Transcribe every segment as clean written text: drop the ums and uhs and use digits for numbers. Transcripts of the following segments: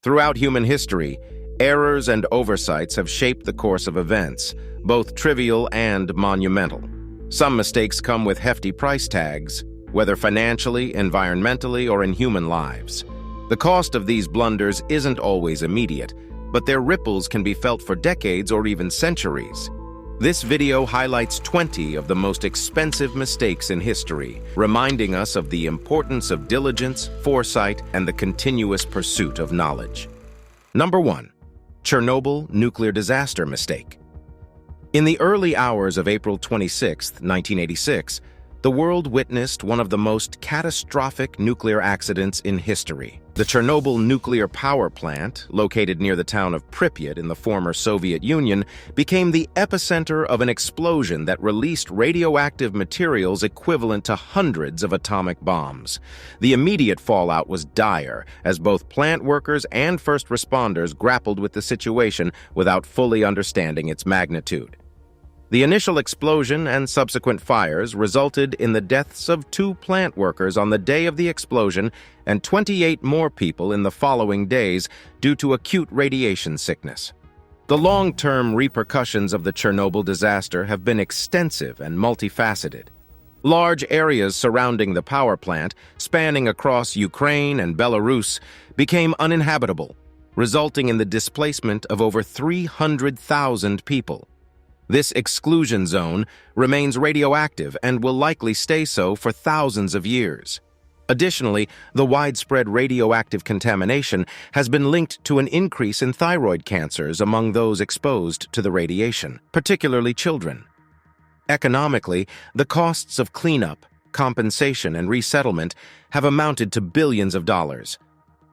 Throughout human history, errors and oversights have shaped the course of events, both trivial and monumental. Some mistakes come with hefty price tags, whether financially, environmentally, or in human lives. The cost of these blunders isn't always immediate, but their ripples can be felt for decades or even centuries. This video highlights 20 of the most expensive mistakes in history, reminding us of the importance of diligence, foresight, and the continuous pursuit of knowledge. Number 1. Chernobyl nuclear disaster mistake. In the early hours of April 26, 1986, the world witnessed one of the most catastrophic nuclear accidents in history. The Chernobyl nuclear power plant, located near the town of Pripyat in the former Soviet Union, became the epicenter of an explosion that released radioactive materials equivalent to hundreds of atomic bombs. The immediate fallout was dire, as both plant workers and first responders grappled with the situation without fully understanding its magnitude. The initial explosion and subsequent fires resulted in the deaths of 2 plant workers on the day of the explosion and 28 more people in the following days due to acute radiation sickness. The long-term repercussions of the Chernobyl disaster have been extensive and multifaceted. Large areas surrounding the power plant, spanning across Ukraine and Belarus, became uninhabitable, resulting in the displacement of over 300,000 people. This exclusion zone remains radioactive and will likely stay so for thousands of years. Additionally, the widespread radioactive contamination has been linked to an increase in thyroid cancers among those exposed to the radiation, particularly children. Economically, the costs of cleanup, compensation, and resettlement have amounted to billions of dollars.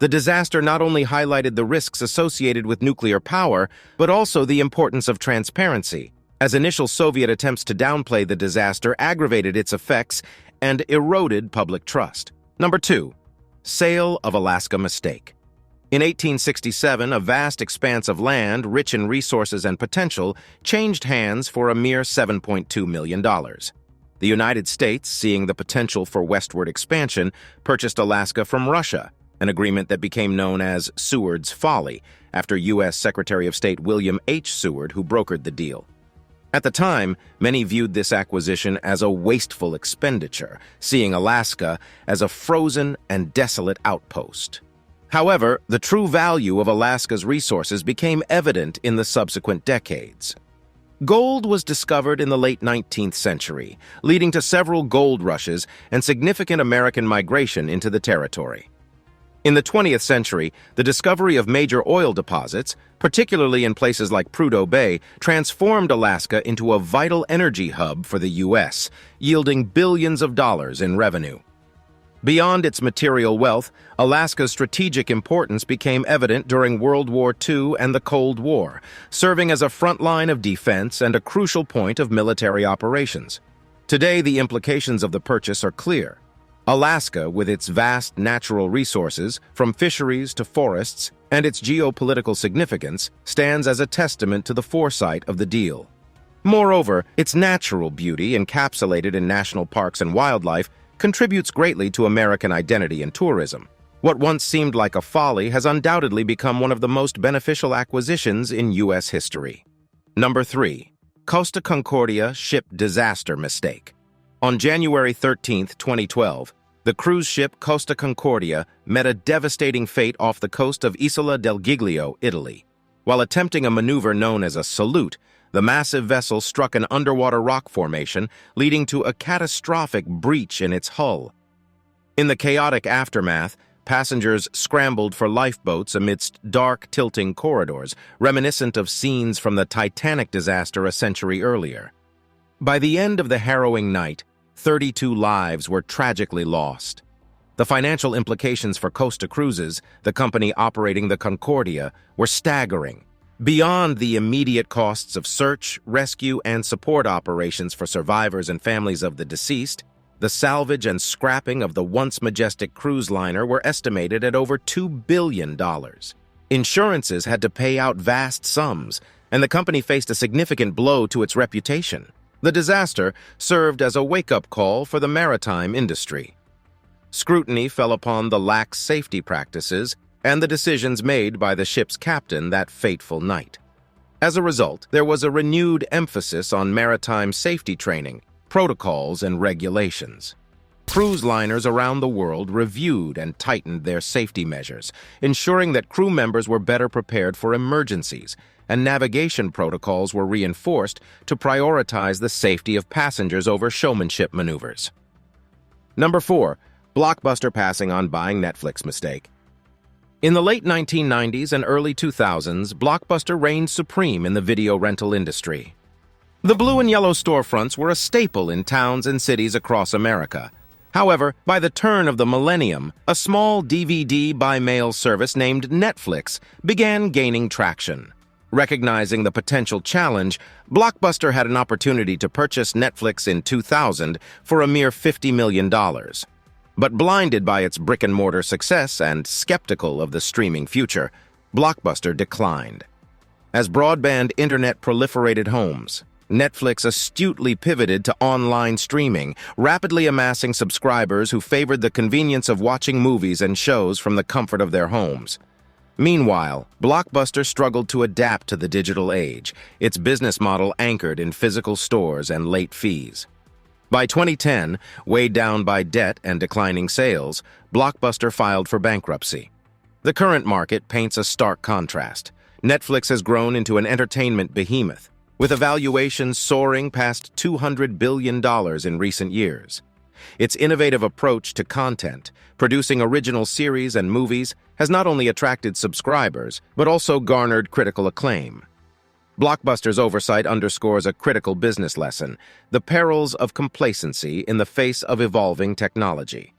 The disaster not only highlighted the risks associated with nuclear power, but also the importance of transparency, as initial Soviet attempts to downplay the disaster aggravated its effects and eroded public trust. Number 2. Sale of Alaska mistake. In 1867, a vast expanse of land, rich in resources and potential, changed hands for a mere $7.2 million. The United States, seeing the potential for westward expansion, purchased Alaska from Russia, an agreement that became known as Seward's Folly, after U.S. Secretary of State William H. Seward, who brokered the deal. At the time, many viewed this acquisition as a wasteful expenditure, seeing Alaska as a frozen and desolate outpost. However, the true value of Alaska's resources became evident in the subsequent decades. Gold was discovered in the late 19th century, leading to several gold rushes and significant American migration into the territory. In the 20th century, the discovery of major oil deposits, particularly in places like Prudhoe Bay, transformed Alaska into a vital energy hub for the U.S., yielding billions of dollars in revenue. Beyond its material wealth, Alaska's strategic importance became evident during World War II and the Cold War, serving as a front line of defense and a crucial point of military operations. Today, the implications of the purchase are clear. Alaska, with its vast natural resources, from fisheries to forests, and its geopolitical significance, stands as a testament to the foresight of the deal. Moreover, its natural beauty, encapsulated in national parks and wildlife, contributes greatly to American identity and tourism. What once seemed like a folly has undoubtedly become one of the most beneficial acquisitions in U.S. history. Number 3. Costa Concordia ship disaster mistake. On January 13, 2012, the cruise ship Costa Concordia met a devastating fate off the coast of Isola del Giglio, Italy. While attempting a maneuver known as a salute, the massive vessel struck an underwater rock formation, leading to a catastrophic breach in its hull. In the chaotic aftermath, passengers scrambled for lifeboats amidst dark, tilting corridors, reminiscent of scenes from the Titanic disaster a century earlier. By the end of the harrowing night, 32 lives were tragically lost. The financial implications for Costa Cruises, the company operating the Concordia, were staggering. Beyond the immediate costs of search, rescue, and support operations for survivors and families of the deceased, the salvage and scrapping of the once majestic cruise liner were estimated at over $2 billion. Insurances had to pay out vast sums, and the company faced a significant blow to its reputation. The disaster served as a wake-up call for the maritime industry. Scrutiny fell upon the lax safety practices and the decisions made by the ship's captain that fateful night. As a result, there was a renewed emphasis on maritime safety training, protocols, and regulations. Cruise liners around the world reviewed and tightened their safety measures, ensuring that crew members were better prepared for emergencies, and navigation protocols were reinforced to prioritize the safety of passengers over showmanship maneuvers. Number 4. Blockbuster passing on buying Netflix mistake. In the late 1990s and early 2000s, Blockbuster reigned supreme in the video rental industry. The blue and yellow storefronts were a staple in towns and cities across America. However, by the turn of the millennium, a small DVD by-mail service named Netflix began gaining traction. Recognizing the potential challenge, Blockbuster had an opportunity to purchase Netflix in 2000 for a mere $50 million. But blinded by its brick-and-mortar success and skeptical of the streaming future, Blockbuster declined. As broadband internet proliferated homes, Netflix astutely pivoted to online streaming, rapidly amassing subscribers who favored the convenience of watching movies and shows from the comfort of their homes. Meanwhile, Blockbuster struggled to adapt to the digital age, its business model anchored in physical stores and late fees. By 2010, weighed down by debt and declining sales, Blockbuster filed for bankruptcy. The current market paints a stark contrast. Netflix has grown into an entertainment behemoth, with a valuation soaring past $200 billion in recent years. Its innovative approach to content, producing original series and movies, has not only attracted subscribers, but also garnered critical acclaim. Blockbuster's oversight underscores a critical business lesson: the perils of complacency in the face of evolving technology.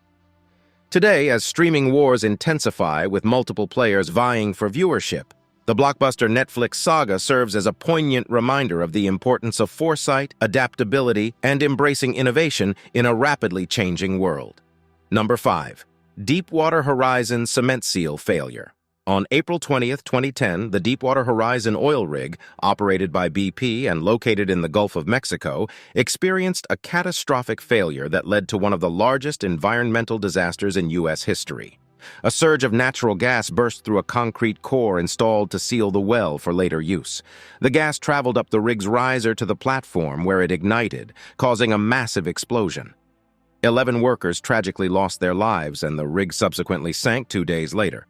Today, as streaming wars intensify with multiple players vying for viewership, the Blockbuster Netflix saga serves as a poignant reminder of the importance of foresight, adaptability, and embracing innovation in a rapidly changing world. Number 5. Deepwater Horizon cement seal failure. On April 20, 2010, the Deepwater Horizon oil rig, operated by BP and located in the Gulf of Mexico, experienced a catastrophic failure that led to one of the largest environmental disasters in U.S. history. A surge of natural gas burst through a concrete core installed to seal the well for later use. The gas traveled up the rig's riser to the platform where it ignited, causing a massive explosion. 11 workers tragically lost their lives, and the rig subsequently sank 2 days later.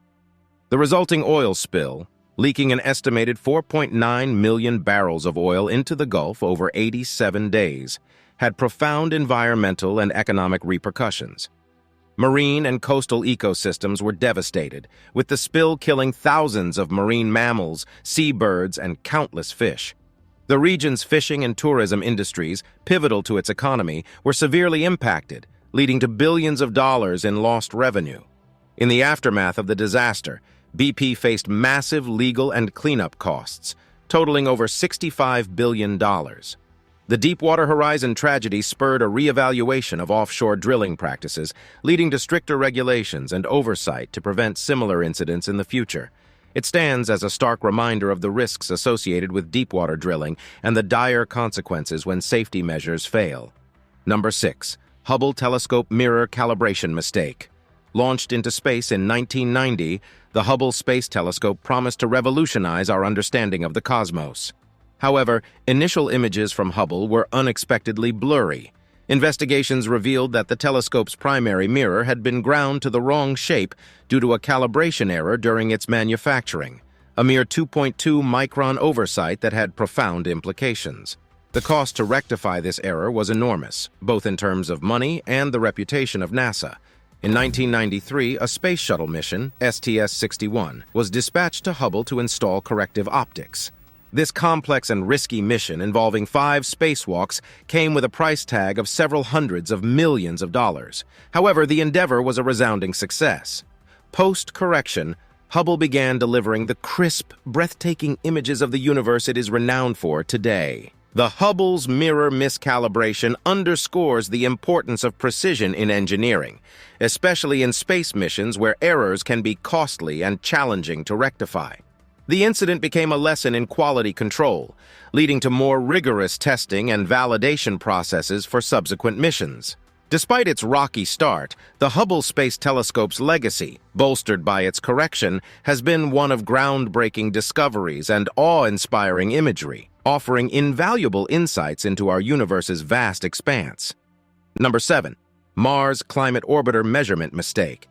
The resulting oil spill, leaking an estimated 4.9 million barrels of oil into the Gulf over 87 days, had profound environmental and economic repercussions. Marine and coastal ecosystems were devastated, with the spill killing thousands of marine mammals, seabirds, and countless fish. The region's fishing and tourism industries, pivotal to its economy, were severely impacted, leading to billions of dollars in lost revenue. In the aftermath of the disaster, BP faced massive legal and cleanup costs, totaling over $65 billion. The Deepwater Horizon tragedy spurred a reevaluation of offshore drilling practices, leading to stricter regulations and oversight to prevent similar incidents in the future. It stands as a stark reminder of the risks associated with deepwater drilling and the dire consequences when safety measures fail. Number 6. Hubble Telescope Mirror Calibration Mistake. Launched into space in 1990, the Hubble Space Telescope promised to revolutionize our understanding of the cosmos. However, initial images from Hubble were unexpectedly blurry. Investigations revealed that the telescope's primary mirror had been ground to the wrong shape due to a calibration error during its manufacturing, a mere 2.2 micron oversight that had profound implications. The cost to rectify this error was enormous, both in terms of money and the reputation of NASA. In 1993, a space shuttle mission, STS-61, was dispatched to Hubble to install corrective optics. This complex and risky mission, involving 5 spacewalks, came with a price tag of several hundreds of millions of dollars. However, the endeavor was a resounding success. Post-correction, Hubble began delivering the crisp, breathtaking images of the universe it is renowned for today. The Hubble's mirror miscalibration underscores the importance of precision in engineering, especially in space missions where errors can be costly and challenging to rectify. The incident became a lesson in quality control, leading to more rigorous testing and validation processes for subsequent missions. Despite its rocky start, the Hubble Space Telescope's legacy, bolstered by its correction, has been one of groundbreaking discoveries and awe-inspiring imagery, offering invaluable insights into our universe's vast expanse. Number 7. Mars Climate Orbiter Measurement Mistake.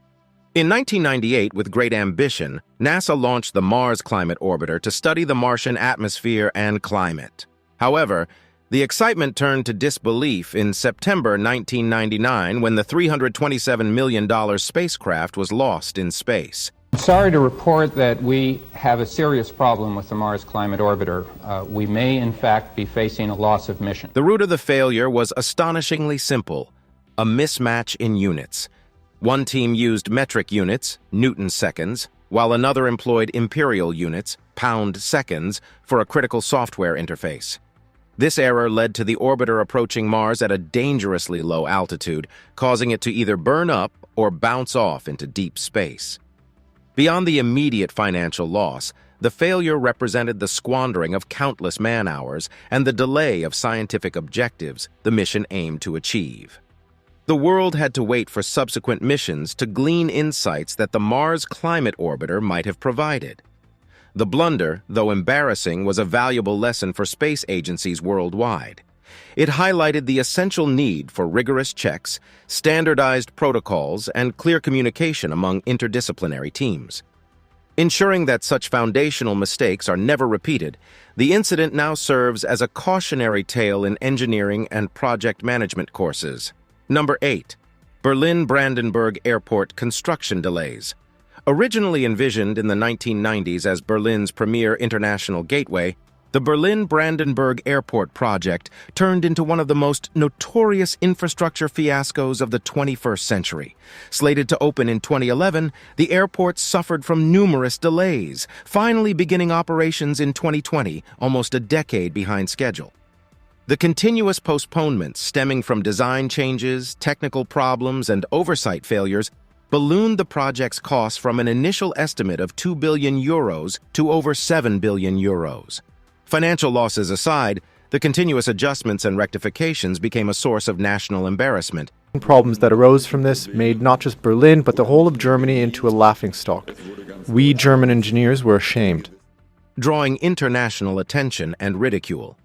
In 1998, with great ambition, NASA launched the Mars Climate Orbiter to study the Martian atmosphere and climate. However, the excitement turned to disbelief in September 1999 when the $327 million spacecraft was lost in space. I'm sorry to report that we have a serious problem with the Mars Climate Orbiter. We may, in fact, be facing a loss of mission. The root of the failure was astonishingly simple: a mismatch in units. One team used metric units, Newton seconds, while another employed imperial units, pound seconds, for a critical software interface. This error led to the orbiter approaching Mars at a dangerously low altitude, causing it to either burn up or bounce off into deep space. Beyond the immediate financial loss, the failure represented the squandering of countless man-hours and the delay of scientific objectives the mission aimed to achieve. The world had to wait for subsequent missions to glean insights that the Mars Climate Orbiter might have provided. The blunder, though embarrassing, was a valuable lesson for space agencies worldwide. It highlighted the essential need for rigorous checks, standardized protocols, and clear communication among interdisciplinary teams. Ensuring that such foundational mistakes are never repeated, the incident now serves as a cautionary tale in engineering and project management courses. Number 8. Berlin-Brandenburg Airport construction delays. Originally envisioned in the 1990s as Berlin's premier international gateway, the Berlin-Brandenburg Airport project turned into one of the most notorious infrastructure fiascos of the 21st century. Slated to open in 2011, the airport suffered from numerous delays, finally beginning operations in 2020, almost a decade behind schedule. The continuous postponements stemming from design changes, technical problems, and oversight failures ballooned the project's costs from an initial estimate of €2 billion to over €7 billion. Financial losses aside, the continuous adjustments and rectifications became a source of national embarrassment. Problems that arose from this made not just Berlin, but the whole of Germany into a laughingstock. We German engineers were ashamed, drawing international attention and ridicule.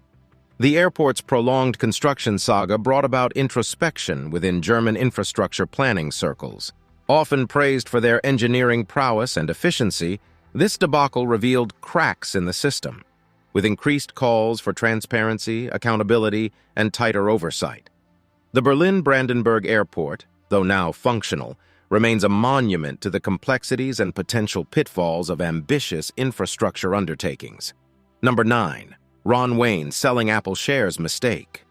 The airport's prolonged construction saga brought about introspection within German infrastructure planning circles. Often praised for their engineering prowess and efficiency, this debacle revealed cracks in the system, with increased calls for transparency, accountability, and tighter oversight. The Berlin-Brandenburg Airport, though now functional, remains a monument to the complexities and potential pitfalls of ambitious infrastructure undertakings. Number 9. Ron Wayne selling Apple shares mistake.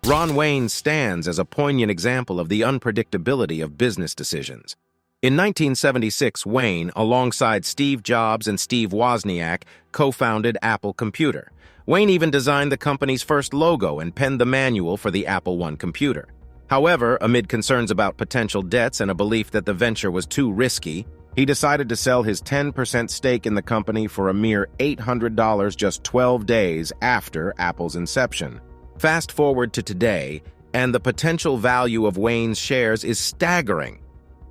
Ron Wayne stands as a poignant example of the unpredictability of business decisions. In 1976, Wayne, alongside Steve Jobs and Steve Wozniak, co-founded Apple Computer. Wayne even designed the company's first logo and penned the manual for the Apple I computer. However, amid concerns about potential debts and a belief that the venture was too risky, he decided to sell his 10% stake in the company for a mere $800 just 12 days after Apple's inception. Fast forward to today, and the potential value of Wayne's shares is staggering.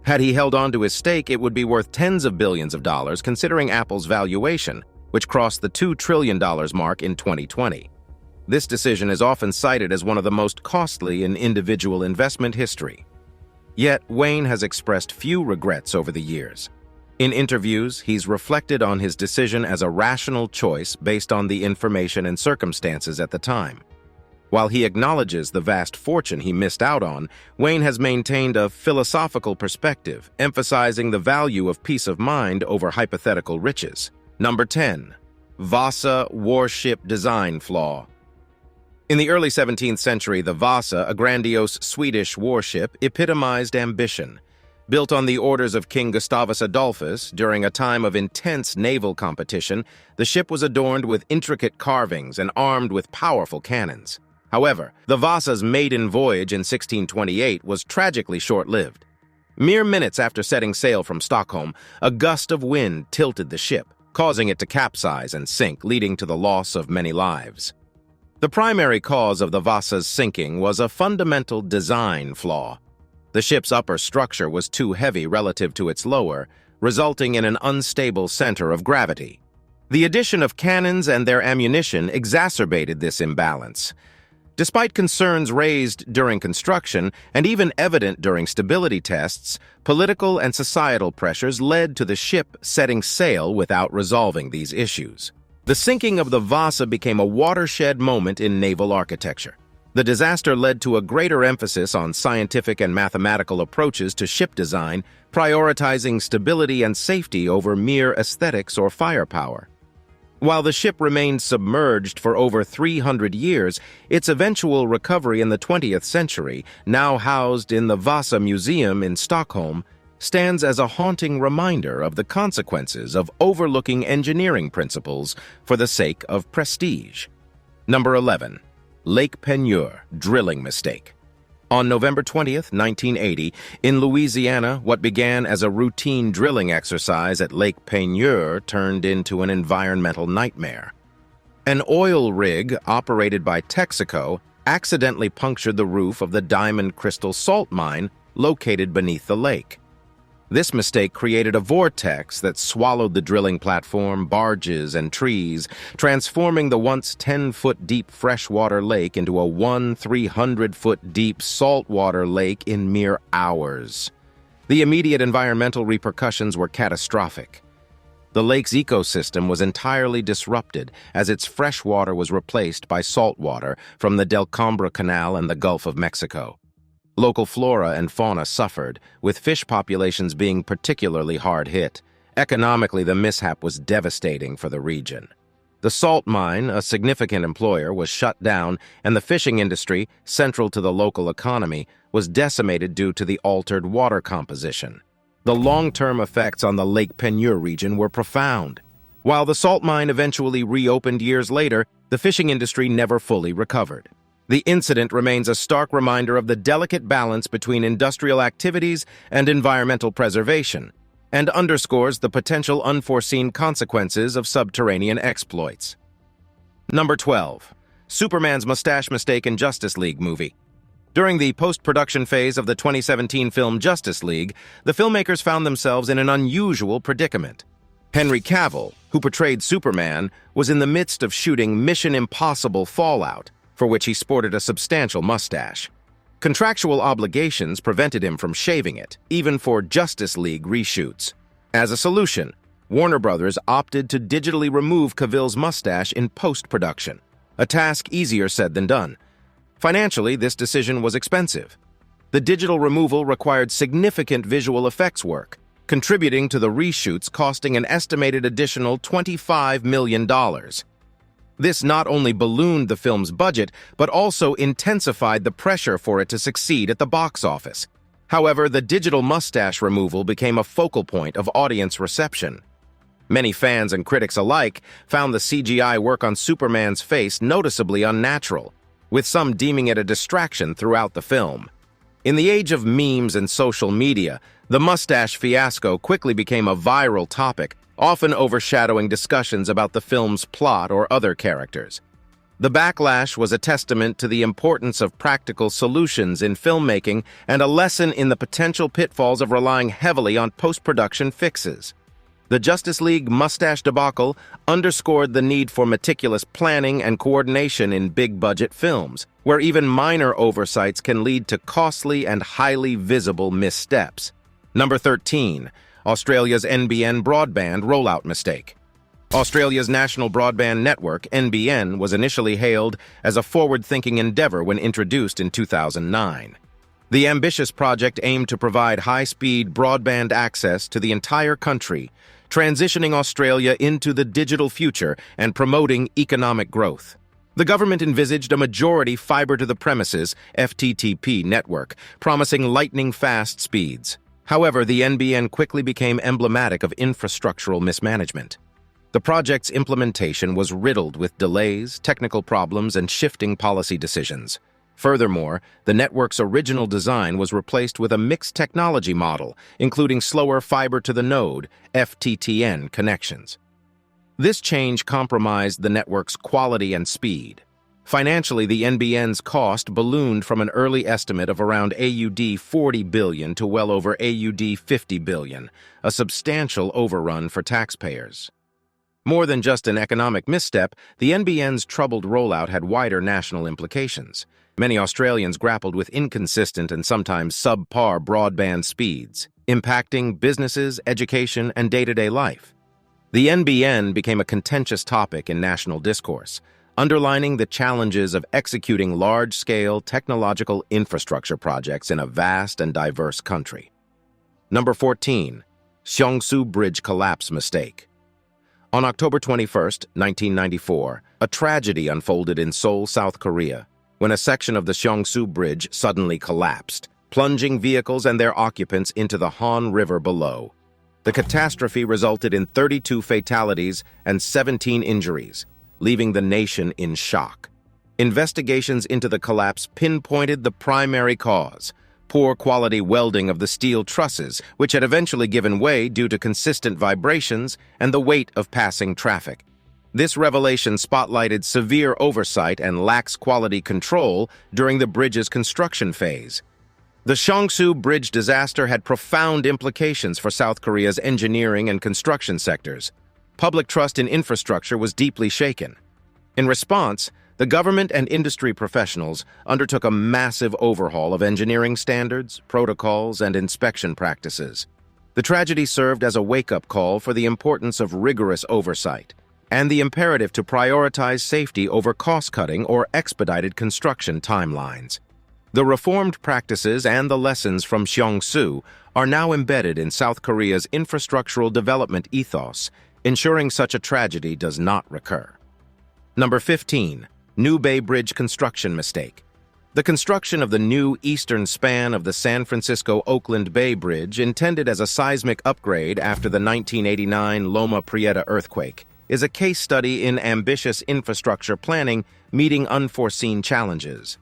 Had he held on to his stake, it would be worth tens of billions of dollars considering Apple's valuation, which crossed the $2 trillion mark in 2020. This decision is often cited as one of the most costly in individual investment history. Yet, Wayne has expressed few regrets over the years. In interviews, he's reflected on his decision as a rational choice based on the information and circumstances at the time. While he acknowledges the vast fortune he missed out on, Wayne has maintained a philosophical perspective, emphasizing the value of peace of mind over hypothetical riches. Number 10. Vasa warship design flaw. In the early 17th century, the Vasa, a grandiose Swedish warship, epitomized ambition. Built on the orders of King Gustavus Adolphus during a time of intense naval competition, the ship was adorned with intricate carvings and armed with powerful cannons. However, the Vasa's maiden voyage in 1628 was tragically short-lived. Mere minutes after setting sail from Stockholm, a gust of wind tilted the ship, causing it to capsize and sink, leading to the loss of many lives. The primary cause of the Vasa's sinking was a fundamental design flaw. The ship's upper structure was too heavy relative to its lower, resulting in an unstable center of gravity. The addition of cannons and their ammunition exacerbated this imbalance. Despite concerns raised during construction and even evident during stability tests, political and societal pressures led to the ship setting sail without resolving these issues. The sinking of the Vasa became a watershed moment in naval architecture. The disaster led to a greater emphasis on scientific and mathematical approaches to ship design, prioritizing stability and safety over mere aesthetics or firepower. While the ship remained submerged for over 300 years, its eventual recovery in the 20th century, now housed in the Vasa Museum in Stockholm, stands as a haunting reminder of the consequences of overlooking engineering principles for the sake of prestige. Number 11. Lake Peigneur drilling mistake. On November 20th, 1980, in Louisiana, what began as a routine drilling exercise at Lake Peigneur turned into an environmental nightmare. An oil rig operated by Texaco accidentally punctured the roof of the Diamond Crystal salt mine located beneath the lake. This mistake created a vortex that swallowed the drilling platform, barges, and trees, transforming the once 10-foot-deep freshwater lake into a 300-foot-deep saltwater lake in mere hours. The immediate environmental repercussions were catastrophic. The lake's ecosystem was entirely disrupted as its freshwater was replaced by saltwater from the Del Combre Canal and the Gulf of Mexico. Local flora and fauna suffered, with fish populations being particularly hard hit. Economically, the mishap was devastating for the region. The salt mine, a significant employer, was shut down, and the fishing industry, central to the local economy, was decimated due to the altered water composition. The long-term effects on the Lake Peigneur region were profound. While the salt mine eventually reopened years later, the fishing industry never fully recovered. The incident remains a stark reminder of the delicate balance between industrial activities and environmental preservation, and underscores the potential unforeseen consequences of subterranean exploits. Number 12. Superman's mustache mistake in Justice League movie. During the post-production phase of the 2017 film Justice League, the filmmakers found themselves in an unusual predicament. Henry Cavill, who portrayed Superman, was in the midst of shooting Mission Impossible Fallout, for which he sported a substantial mustache. Contractual obligations prevented him from shaving it, even for Justice League reshoots. As a solution, Warner Brothers opted to digitally remove Cavill's mustache in post-production, a task easier said than done. Financially, this decision was expensive. The digital removal required significant visual effects work, contributing to the reshoots costing an estimated additional $25 million. This not only ballooned the film's budget, but also intensified the pressure for it to succeed at the box office. However, the digital mustache removal became a focal point of audience reception. Many fans and critics alike found the CGI work on Superman's face noticeably unnatural, with some deeming it a distraction throughout the film. In the age of memes and social media, the mustache fiasco quickly became a viral topic, often overshadowing discussions about the film's plot or other characters. The backlash was a testament to the importance of practical solutions in filmmaking and a lesson in the potential pitfalls of relying heavily on post-production fixes. The Justice League mustache debacle underscored the need for meticulous planning and coordination in big-budget films, where even minor oversights can lead to costly and highly visible missteps. Number 13. Australia's NBN broadband rollout mistake. Australia's National Broadband Network, NBN, was initially hailed as a forward-thinking endeavor when introduced in 2009. The ambitious project aimed to provide high-speed broadband access to the entire country, transitioning Australia into the digital future and promoting economic growth. The government envisaged a majority fiber-to-the-premises (FTTP) network, promising lightning-fast speeds. However, the NBN quickly became emblematic of infrastructural mismanagement. The project's implementation was riddled with delays, technical problems, and shifting policy decisions. Furthermore, the network's original design was replaced with a mixed technology model, including slower fiber-to-the-node (FTTN) connections. This change compromised the network's quality and speed. Financially, the NBN's cost ballooned from an early estimate of around AUD 40 billion to well over AUD 50 billion, a substantial overrun for taxpayers. More than just an economic misstep, the NBN's troubled rollout had wider national implications. Many Australians grappled with inconsistent and sometimes subpar broadband speeds, impacting businesses, education, and day-to-day life. The NBN became a contentious topic in national discourse, underlining the challenges of executing large-scale technological infrastructure projects in a vast and diverse country. Number 14. Seongsu Bridge Collapse Mistake. On October 21, 1994, a tragedy unfolded in Seoul, South Korea, when a section of the Seongsu Bridge suddenly collapsed, plunging vehicles and their occupants into the Han River below. The catastrophe resulted in 32 fatalities and 17 injuries, leaving the nation in shock. Investigations into the collapse pinpointed the primary cause: poor quality welding of the steel trusses, which had eventually given way due to consistent vibrations and the weight of passing traffic. This revelation spotlighted severe oversight and lax quality control during the bridge's construction phase. The Seongsu Bridge disaster had profound implications for South Korea's engineering and construction sectors. Public trust in infrastructure was deeply shaken. In response, the government and industry professionals undertook a massive overhaul of engineering standards, protocols, and inspection practices. The tragedy served as a wake-up call for the importance of rigorous oversight and the imperative to prioritize safety over cost-cutting or expedited construction timelines. The reformed practices and the lessons from Seongsu are now embedded in South Korea's infrastructural development ethos, ensuring such a tragedy does not recur. Number 15. New Bay Bridge Construction Mistake. The construction of the new eastern span of the San Francisco-Oakland Bay Bridge, intended as a seismic upgrade after the 1989 Loma Prieta earthquake, is a case study in ambitious infrastructure planning meeting unforeseen challenges.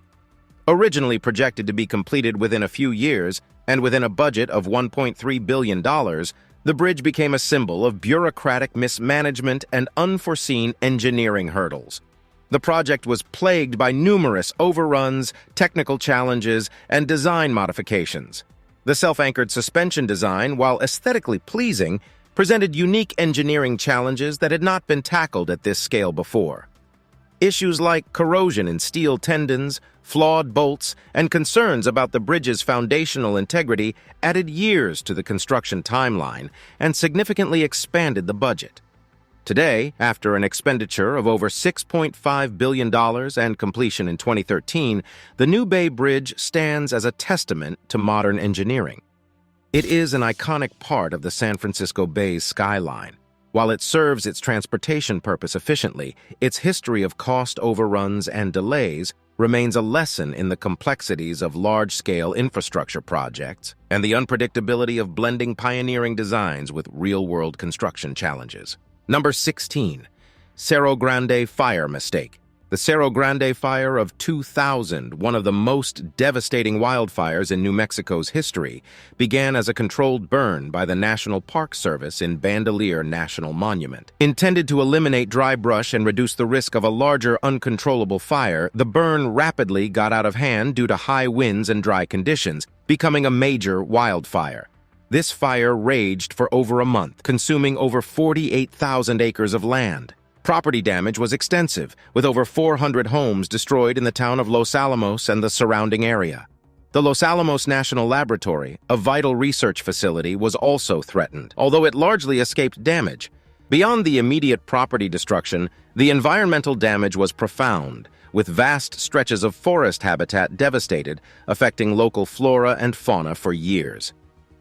Originally projected to be completed within a few years and within a budget of $1.3 billion, the bridge became a symbol of bureaucratic mismanagement and unforeseen engineering hurdles. The project was plagued by numerous overruns, technical challenges, and design modifications. The self-anchored suspension design, while aesthetically pleasing, presented unique engineering challenges that had not been tackled at this scale before. Issues like corrosion in steel tendons, flawed bolts, and concerns about the bridge's foundational integrity added years to the construction timeline and significantly expanded the budget. Today, after an expenditure of over $6.5 billion and completion in 2013, the New Bay Bridge stands as a testament to modern engineering. It is an iconic part of the San Francisco Bay's skyline. While it serves its transportation purpose efficiently, its history of cost overruns and delays remains a lesson in the complexities of large-scale infrastructure projects and the unpredictability of blending pioneering designs with real-world construction challenges. Number 16. Cerro Grande Fire Mistake. The Cerro Grande Fire of 2000, one of the most devastating wildfires in New Mexico's history, began as a controlled burn by the National Park Service in Bandelier National Monument. Intended to eliminate dry brush and reduce the risk of a larger, uncontrollable fire, the burn rapidly got out of hand due to high winds and dry conditions, becoming a major wildfire. This fire raged for over a month, consuming over 48,000 acres of land. Property damage was extensive, with over 400 homes destroyed in the town of Los Alamos and the surrounding area. The Los Alamos National Laboratory, a vital research facility, was also threatened, although it largely escaped damage. Beyond the immediate property destruction, the environmental damage was profound, with vast stretches of forest habitat devastated, affecting local flora and fauna for years.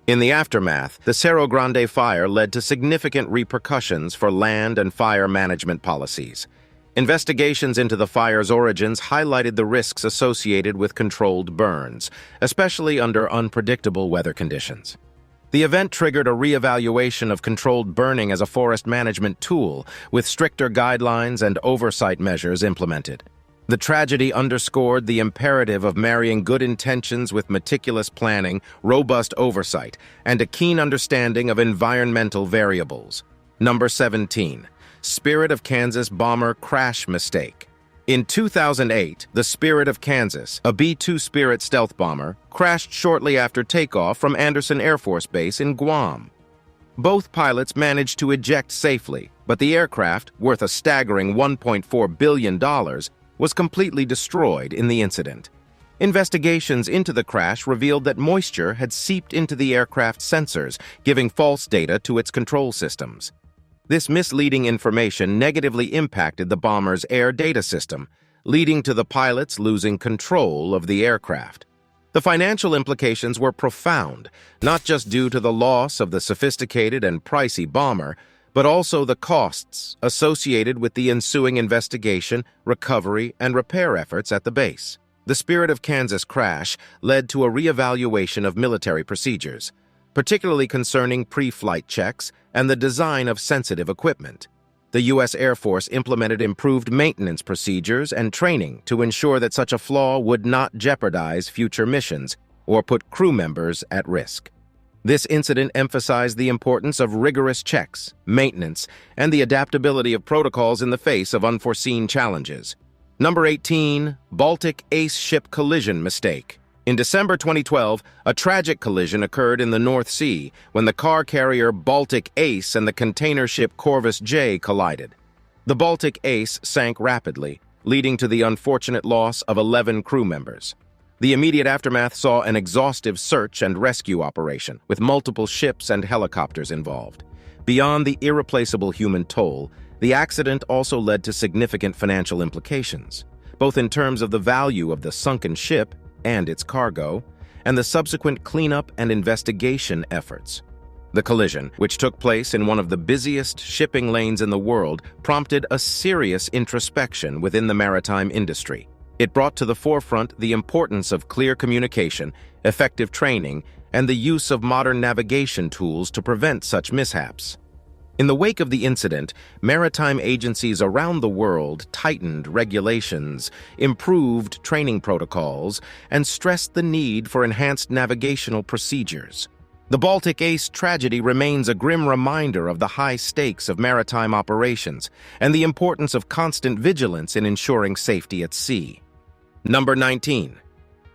In the aftermath, the Cerro Grande fire led to significant repercussions for land and fire management policies. Investigations into the fire's origins highlighted the risks associated with controlled burns, especially under unpredictable weather conditions. The event triggered a reevaluation of controlled burning as a forest management tool, with stricter guidelines and oversight measures implemented. The tragedy underscored the imperative of marrying good intentions with meticulous planning, robust oversight, and a keen understanding of environmental variables. Number 17. Spirit of Kansas Bomber Crash Mistake. In 2008, the Spirit of Kansas, a B-2 Spirit stealth bomber, crashed shortly after takeoff from Andersen Air Force Base in Guam. Both pilots managed to eject safely, but the aircraft, worth a staggering $1.4 billion, was completely destroyed in the incident. Investigations into the crash revealed that moisture had seeped into the aircraft's sensors, giving false data to its control systems. This misleading information negatively impacted the bomber's air data system, leading to the pilots losing control of the aircraft. The financial implications were profound, not just due to the loss of the sophisticated and pricey bomber, but also the costs associated with the ensuing investigation, recovery, and repair efforts at the base. The Spirit of Kansas crash led to a reevaluation of military procedures, particularly concerning pre-flight checks and the design of sensitive equipment. The U.S. Air Force implemented improved maintenance procedures and training to ensure that such a flaw would not jeopardize future missions or put crew members at risk. This incident emphasized the importance of rigorous checks, maintenance, and the adaptability of protocols in the face of unforeseen challenges. Number 18, Baltic Ace ship collision mistake. In December 2012, a tragic collision occurred in the North Sea when the car carrier Baltic Ace and the container ship Corvus J collided. The Baltic Ace sank rapidly, leading to the unfortunate loss of 11 crew members. The immediate aftermath saw an exhaustive search and rescue operation, with multiple ships and helicopters involved. Beyond the irreplaceable human toll, the accident also led to significant financial implications, both in terms of the value of the sunken ship and its cargo, and the subsequent cleanup and investigation efforts. The collision, which took place in one of the busiest shipping lanes in the world, prompted a serious introspection within the maritime industry. It brought to the forefront the importance of clear communication, effective training, and the use of modern navigation tools to prevent such mishaps. In the wake of the incident, maritime agencies around the world tightened regulations, improved training protocols, and stressed the need for enhanced navigational procedures. The Baltic Ace tragedy remains a grim reminder of the high stakes of maritime operations and the importance of constant vigilance in ensuring safety at sea. Number 19.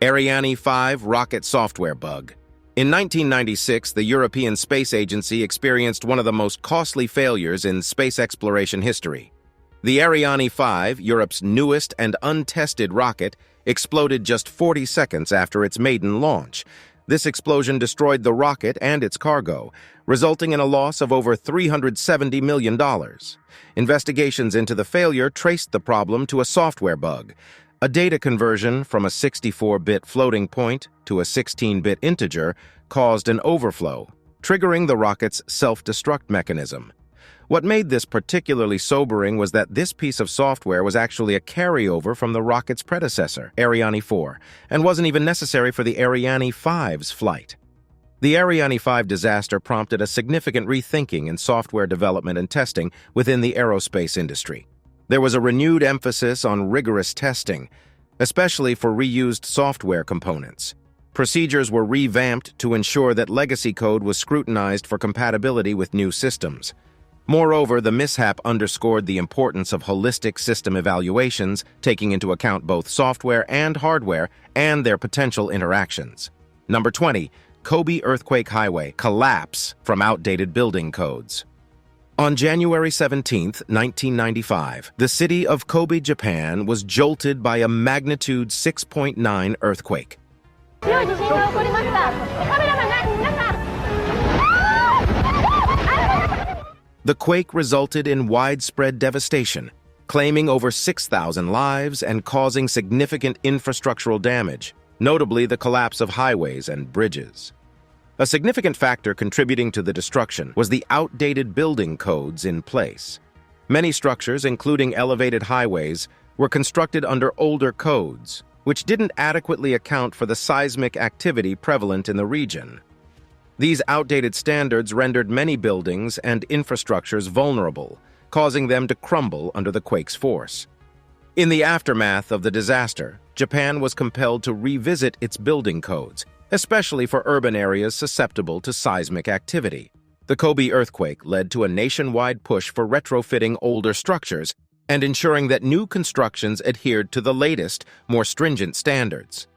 Ariane 5 rocket software bug. In 1996, the European Space Agency experienced one of the most costly failures in space exploration history. The Ariane 5, Europe's newest and untested rocket, exploded just 40 seconds after its maiden launch. This explosion destroyed the rocket and its cargo, resulting in a loss of over $370 million. Investigations into the failure traced the problem to a software bug. A data conversion from a 64-bit floating point to a 16-bit integer caused an overflow, triggering the rocket's self-destruct mechanism. What made this particularly sobering was that this piece of software was actually a carryover from the rocket's predecessor, Ariane 4, and wasn't even necessary for the Ariane 5's flight. The Ariane 5 disaster prompted a significant rethinking in software development and testing within the aerospace industry. There was a renewed emphasis on rigorous testing, especially for reused software components. Procedures were revamped to ensure that legacy code was scrutinized for compatibility with new systems. Moreover, the mishap underscored the importance of holistic system evaluations, taking into account both software and hardware and their potential interactions. Number 20. Kobe Earthquake Highway collapse from outdated building codes. On January 17, 1995, the city of Kobe, Japan, was jolted by a magnitude 6.9 earthquake. The quake resulted in widespread devastation, claiming over 6,000 lives and causing significant infrastructural damage, notably the collapse of highways and bridges. A significant factor contributing to the destruction was the outdated building codes in place. Many structures, including elevated highways, were constructed under older codes, which didn't adequately account for the seismic activity prevalent in the region. These outdated standards rendered many buildings and infrastructures vulnerable, causing them to crumble under the quake's force. In the aftermath of the disaster, Japan was compelled to revisit its building codes, especially for urban areas susceptible to seismic activity. The Kobe earthquake led to a nationwide push for retrofitting older structures, and ensuring that new constructions adhered to the latest, more stringent standards.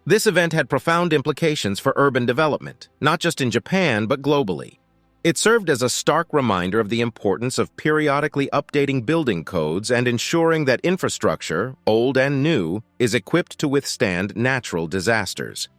This event had profound implications for urban development, not just in Japan but globally. It served as a stark reminder of the importance of periodically updating building codes and ensuring that infrastructure, old and new, is equipped to withstand natural disasters.